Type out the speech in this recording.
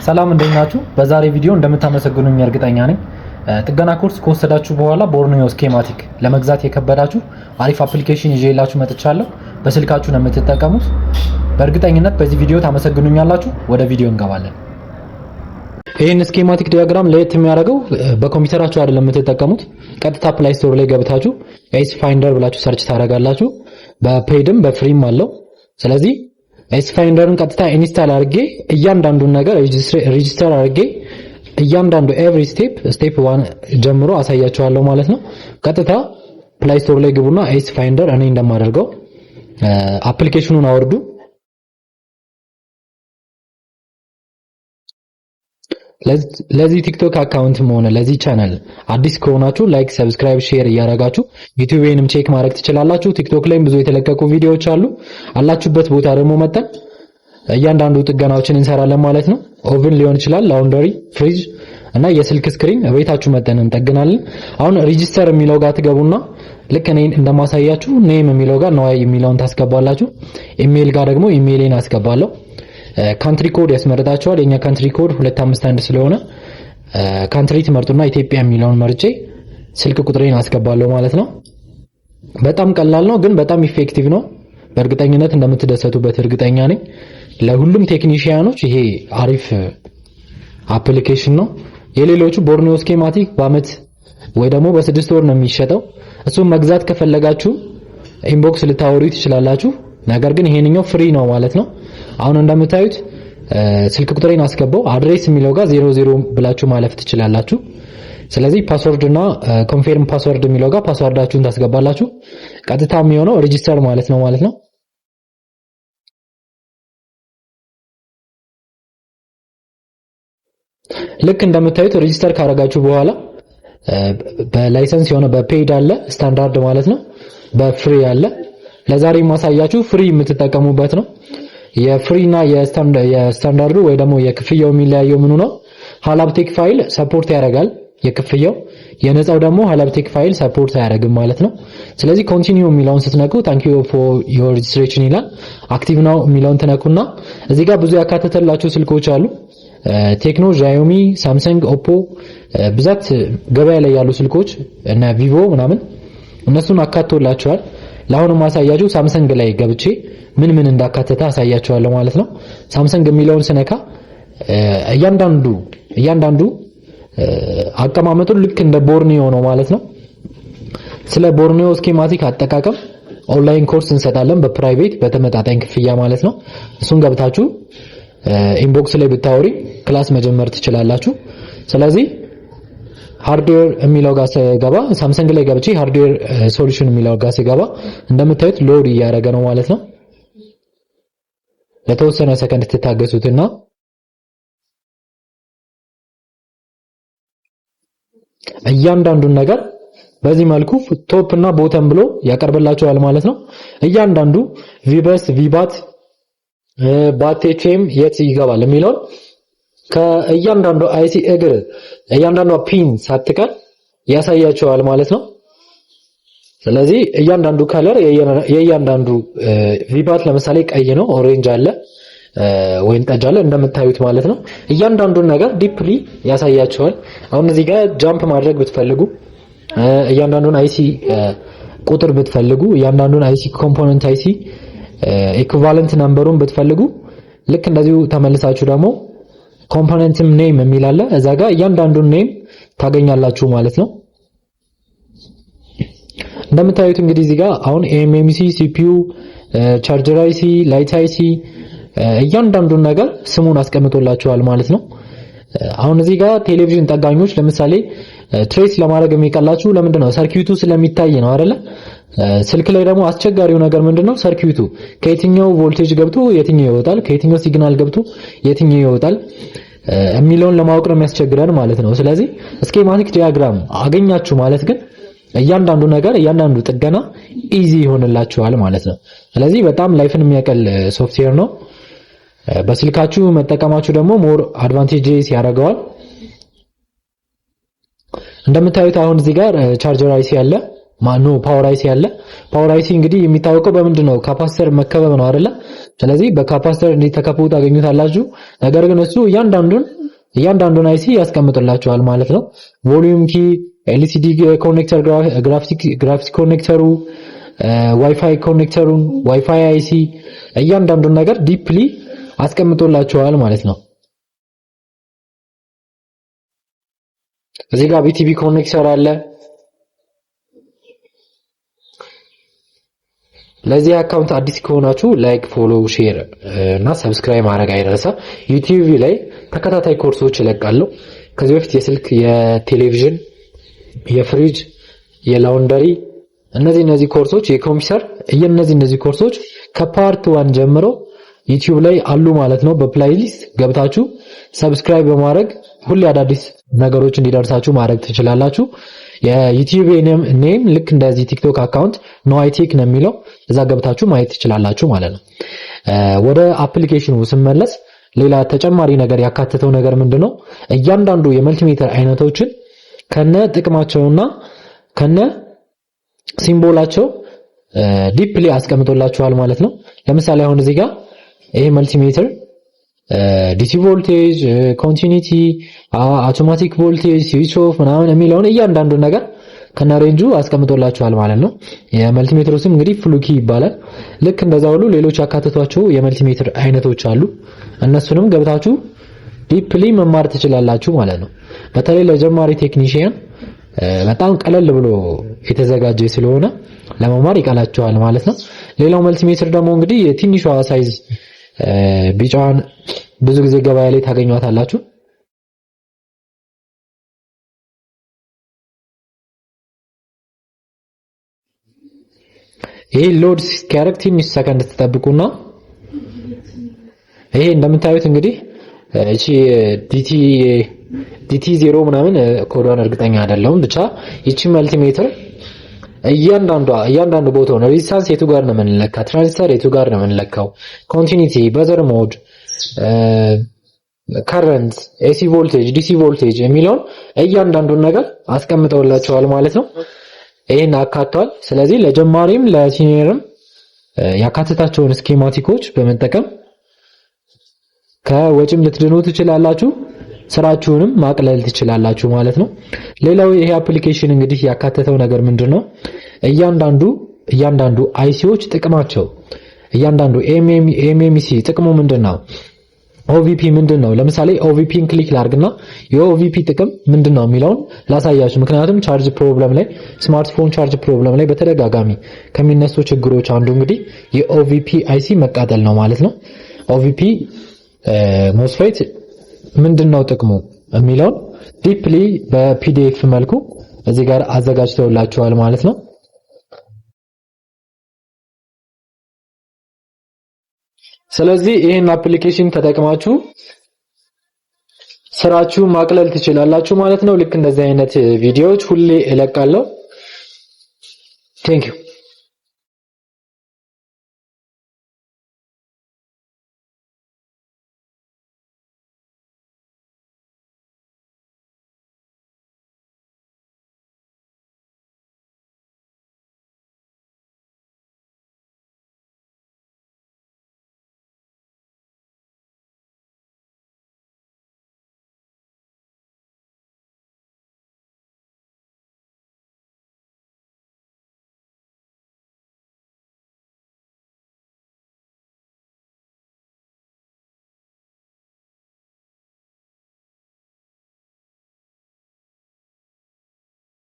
ሰላም እንዴት ናችሁ? በዛሬ ቪዲዮ እንደምታመሰግኑኝ እርግጠኛ ነኝ። ጥገና ኮርስ ከወሰዳችሁ በኋላ ቦርኒዮ ስኬማቲክ ለመግዛት የከበዳችሁ አሪፍ አፕሊኬሽን ይዤላችሁ መጥቻለሁ። በስልካችሁ ነው የምትጠቀሙት። በእርግጠኝነት በዚህ ቪዲዮ ታመሰግኑኛላችሁ። ወደ ቪዲዮ እንገባለን። ይህን ስኬማቲክ ዲያግራም ለየት የሚያደርገው በኮምፒውተራችሁ አይደለም የምትጠቀሙት። ቀጥታ ፕላይ ስቶር ላይ ገብታችሁ ኤስ ፋይንደር ብላችሁ ሰርች ታደርጋላችሁ። በፔድም በፍሪም አለው። ስለዚህ ኤስ ፋይንደርን ቀጥታ ኢንስታል አድርጌ እያንዳንዱን ነገር ሬጂስተር አድርጌ እያንዳንዱ ኤቭሪ ስቴፕ 1 ጀምሮ አሳያችኋለሁ ማለት ነው። ቀጥታ ፕላይ ስቶር ላይ ግቡና ኤስ ፋይንደር እኔ እንደማደርገው አፕሊኬሽኑን አወርዱ። ለዚህ ቲክቶክ አካውንትም ሆነ ለዚህ ቻናል አዲስ ከሆናችሁ ላይክ፣ ሰብስክራይብ፣ ሼር እያደረጋችሁ ዩቲዩብንም ቼክ ማድረግ ትችላላችሁ። ቲክቶክ ላይም ብዙ የተለቀቁ ቪዲዮዎች አሉ። አላችሁበት ቦታ ደግሞ መጣን እያንዳንዱ ጥገናዎችን እንሰራለን ማለት ነው። ኦቨን ሊሆን ይችላል፣ ላውንደሪ፣ ፍሪጅ እና የስልክ ስክሪን ቤታችሁ መጠን እንጠግናለን። አሁን ሬጂስተር የሚለው ጋር ትገቡና ልክ እኔ እንደማሳያችሁ ኔም የሚለው ጋር ነዋይ የሚለውን ታስገባላችሁ። ኢሜል ጋር ደግሞ ኢሜይሌን አስገባለሁ። ካንትሪ ኮድ ያስመርጣችኋል። የኛ ካንትሪ ኮድ 251 ስለሆነ ካንትሪ ትመርጡና ኢትዮጵያ የሚለውን መርጬ ስልክ ቁጥሬን አስገባለሁ ማለት ነው። በጣም ቀላል ነው ግን በጣም ኢፌክቲቭ ነው። በእርግጠኝነት እንደምትደሰቱበት እርግጠኛ ነኝ። ለሁሉም ቴክኒሺያኖች ይሄ አሪፍ አፕሊኬሽን ነው። የሌሎቹ ቦርኒዮ ስኬማቲክ በአመት ወይ ደግሞ በ6 ወር ነው የሚሸጠው። እሱን መግዛት ከፈለጋችሁ ኢንቦክስ ልታወሩ ትችላላችሁ። ነገር ግን ይሄንኛው ፍሪ ነው ማለት ነው። አሁን እንደምታዩት ስልክ ቁጥሬን አስገባው። አድሬስ የሚለው ጋር 00 ብላችሁ ማለፍ ትችላላችሁ። ስለዚህ ፓስወርድ እና ኮንፊርም ፓስወርድ የሚለው ጋር ፓስወርዳችሁን ታስገባላችሁ። ቀጥታ የሚሆነው ሬጂስተር ማለት ነው። ልክ እንደምታዩት ሬጂስተር ካረጋችሁ በኋላ በላይሰንስ የሆነ በፔድ አለ፣ ስታንዳርድ ማለት ነው፣ በፍሪ አለ። ለዛሬ ማሳያችሁ ፍሪ የምትጠቀሙበት ነው። የፍሪና የስታንዳርዱ ወይ ደግሞ የክፍያው የሚለያየው ምኑ ነው? ሃላፕቴክ ፋይል ሰፖርት ያደርጋል የክፍያው፣ የነፃው ደግሞ ሃላፕቴክ ፋይል ሰፖርት አያደርግም ማለት ነው። ስለዚህ ኮንቲኒዩ የሚለውን ስትነኩ ታንክ ዩ ፎር ዮር ሬጂስትሬሽን ይላል። አክቲቭ ናው የሚለውን ትነኩና እዚህ ጋር ብዙ ያካተተላችሁ ስልኮች አሉ። ቴክኖ፣ ዣዮሚ፣ ሳምሰንግ፣ ኦፖ ብዛት ገበያ ላይ ያሉ ስልኮች እና ቪቮ ምናምን እነሱን አካቶላችኋል። ለአሁኑ ማሳያችሁ ሳምሰንግ ላይ ገብቼ ምን እንዳካተተ አሳያችኋለሁ ማለት ነው። ሳምሰንግ የሚለውን ስነካ እያንዳንዱ አቀማመጡ ልክ እንደ ቦርኒዮ ነው ማለት ነው። ስለ ቦርኒዮ ስኬማቲክ አጠቃቀም ኦንላይን ኮርስ እንሰጣለን በፕራይቬት በተመጣጣኝ ክፍያ ማለት ነው። እሱን ገብታችሁ ኢንቦክስ ላይ ብታወሪ ክላስ መጀመር ትችላላችሁ። ስለዚህ ሃርድዌር የሚለው ጋር ስገባ ሳምሰንግ ላይ ገብቼ ሃርድዌር ሶሉሽን የሚለው ጋር ስገባ እንደምታዩት ሎድ እያደረገ ነው ማለት ነው። ለተወሰነ ሰከንድ ትታገሱትና እያንዳንዱን ነገር በዚህ መልኩ ቶፕ እና ቦተም ብሎ ያቀርብላችኋል ማለት ነው። እያንዳንዱ ቪበስ፣ ቪባት፣ ባቴቼም የት ይገባል የሚለው ከእያንዳንዱ አይሲ እግር እያንዳንዱ ፒን ሳትቀር ያሳያችኋል ማለት ነው። ስለዚህ እያንዳንዱ ከለር የእያንዳንዱ ቪባት ለምሳሌ ቀይ ነው፣ ኦሬንጅ አለ፣ ወይን ጠጅ አለ እንደምታዩት ማለት ነው። እያንዳንዱን ነገር ዲፕሊ ያሳያችኋል። አሁን እዚህ ጋር ጃምፕ ማድረግ ብትፈልጉ እያንዳንዱን አይሲ ቁጥር ብትፈልጉ እያንዳንዱን አይሲ ኮምፖነንት አይሲ ኢኩቫለንት ነምበሩን ብትፈልጉ ልክ እንደዚሁ ተመልሳችሁ ደግሞ ኮምፖነንትም ኔም የሚል አለ እዛ ጋር እያንዳንዱን ኔም ታገኛላችሁ ማለት ነው። እንደምታዩት እንግዲህ እዚህ ጋር አሁን ኤምኤምሲ፣ ሲፒዩ፣ ቻርጀር አይሲ፣ ላይት አይሲ እያንዳንዱን ነገር ስሙን አስቀምጦላችኋል ማለት ነው። አሁን እዚህ ጋር ቴሌቪዥን ጠጋኞች ለምሳሌ ትሬስ ለማድረግ የሚቀላችሁ ለምንድነው? ሰርኪዩቱ ስለሚታይ ነው አይደለ? ስልክ ላይ ደግሞ አስቸጋሪው ነገር ምንድነው? ሰርኪዩቱ ከየትኛው ቮልቴጅ ገብቶ የትኛው ይወጣል፣ ከየትኛው ሲግናል ገብቶ የትኛው ይወጣል የሚለውን ለማወቅ ነው የሚያስቸግረን ማለት ነው። ስለዚህ ስኬማቲክ ዲያግራም አገኛችሁ ማለት ግን እያንዳንዱ ነገር እያንዳንዱ ጥገና ኢዚ ይሆንላችኋል ማለት ነው። ስለዚህ በጣም ላይፍን የሚያቀል ሶፍትዌር ነው። በስልካችሁ መጠቀማችሁ ደግሞ ሞር አድቫንቴጅስ ያደርገዋል። እንደምታዩት አሁን እዚህ ጋር ቻርጀር አይሲ አለ፣ ፓወር አይሲ አለ። ፓወር አይሲ እንግዲህ የሚታወቀው በምንድነው? ካፓሲተር መከበብ ነው አይደለ? ስለዚህ በካፓሲተር እንዲተከቡ ታገኙታላችሁ። ነገር ግን እሱ እያንዳንዱን እያንዳንዱን አይሲ ያስቀምጥላችኋል ማለት ነው። ቮሊዩም ኪ፣ ኤልሲዲ ኮኔክተር፣ ግራፊክስ ኮኔክተሩ፣ ዋይፋይ ኮኔክተሩን፣ ዋይፋይ አይሲ እያንዳንዱን ነገር ዲፕሊ አስቀምጦላችኋል ማለት ነው። እዚህ ጋር ቢቲቪ ኮኔክተር አለ። ለዚህ አካውንት አዲስ ከሆናችሁ ላይክ፣ ፎሎ፣ ሼር እና ሰብስክራይብ ማድረግ አይረሳ። ዩቲዩብ ላይ ተከታታይ ኮርሶች እለቃለሁ። ከዚህ በፊት የስልክ፣ የቴሌቪዥን፣ የፍሪጅ፣ የላውንደሪ እነዚህ ኮርሶች፣ የኮምፒውተር እነዚህ ኮርሶች ከፓርት 1 ጀምሮ ዩቲዩብ ላይ አሉ ማለት ነው። በፕሌይሊስት ገብታችሁ ሰብስክራይብ በማድረግ ሁሌ አዳዲስ ነገሮች እንዲደርሳችሁ ማድረግ ትችላላችሁ። የዩቲዩብ ኔም ልክ እንደዚህ ቲክቶክ አካውንት ኖአይቴክ ነው የሚለው፣ እዛ ገብታችሁ ማየት ትችላላችሁ ማለት ነው። ወደ አፕሊኬሽኑ ስመለስ ሌላ ተጨማሪ ነገር ያካተተው ነገር ምንድነው? እያንዳንዱ የመልቲሜትር አይነቶችን ከነ ጥቅማቸውና ከነ ሲምቦላቸው ዲፕሊ አስቀምጦላችኋል ማለት ነው። ለምሳሌ አሁን እዚህ ጋር ይሄ መልቲሜትር ዲሲ ቮልቴጅ፣ ኮንቲኒቲ፣ አውቶማቲክ ቮልቴጅ፣ ስዊች ኦፍ ምናምን የሚለውን እያንዳንዱ ነገር ከነሬንጁ አስቀምጦላችኋል ማለት ነው። የመልቲሜትሩ ስም እንግዲህ ፍሉኪ ይባላል። ልክ እንደዛ ሁሉ ሌሎች ያካተቷቸው የመልቲሜትር አይነቶች አሉ። እነሱንም ገብታችሁ ዲፕሊ መማር ትችላላችሁ ማለት ነው። በተለይ ለጀማሪ ቴክኒሺያን በጣም ቀለል ብሎ የተዘጋጀ ስለሆነ ለመማር ይቀላችኋል ማለት ነው። ሌላው መልቲሜትር ደግሞ እንግዲህ የትንሿ ሳይዝ ቢጫዋን ብዙ ጊዜ ገበያ ላይ ታገኟታላችሁ። ይሄ ሎድ እስኪያደርግ ትንሽ ሰከንድ ተጠብቁና ይሄ እንደምታዩት እንግዲህ እቺ ዲቲ 0 ምናምን ኮዷን እርግጠኛ አይደለሁም። ብቻ ይቺ መልቲሜትር እያንዳንዱ ቦታው ነው። ሬዚስታንስ የቱ ጋር ነው የምንለካ፣ ትራንዚስተር የቱ ጋር ነው የምንለካው፣ ኮንቲኒቲ፣ በዘር ሞድ፣ ከረንት፣ ኤሲ ቮልቴጅ፣ ዲሲ ቮልቴጅ የሚለውን እያንዳንዱን ነገር አስቀምጠውላቸዋል ማለት ነው። ይሄን አካቷል። ስለዚህ ለጀማሪም ለሲኒየርም ያካተታቸውን ስኬማቲኮች በመጠቀም ከወጪም ልትድኑ ትችላላችሁ፣ ስራችሁንም ማቅለል ትችላላችሁ ማለት ነው። ሌላው ይሄ አፕሊኬሽን እንግዲህ ያካተተው ነገር ምንድነው? እያንዳንዱ አይሲዎች ጥቅማቸው፣ እያንዳንዱ ኤምኤምሲ ጥቅሙ ምንድነው? ኦቪፒ ምንድነው? ለምሳሌ ኦቪፒን ክሊክ ላድርግና የኦቪፒ ጥቅም ምንድነው የሚለውን ላሳያችሁ። ምክንያቱም ቻርጅ ፕሮብለም ላይ ስማርትፎን ቻርጅ ፕሮብለም ላይ በተደጋጋሚ ከሚነሱ ችግሮች አንዱ እንግዲህ የኦቪፒ አይሲ መቃጠል ነው ማለት ነው። ኦቪፒ ሞስፌት ምንድነው ጥቅሙ የሚለውን ዲፕሊ በፒዲኤፍ መልኩ እዚህ ጋር አዘጋጅተውላችኋል ማለት ነው። ስለዚህ ይሄን አፕሊኬሽን ተጠቅማችሁ ስራችሁን ማቅለል ትችላላችሁ ማለት ነው። ልክ እንደዚህ አይነት ቪዲዮዎች ሁሌ እለቃለሁ። ቴንክ ዩ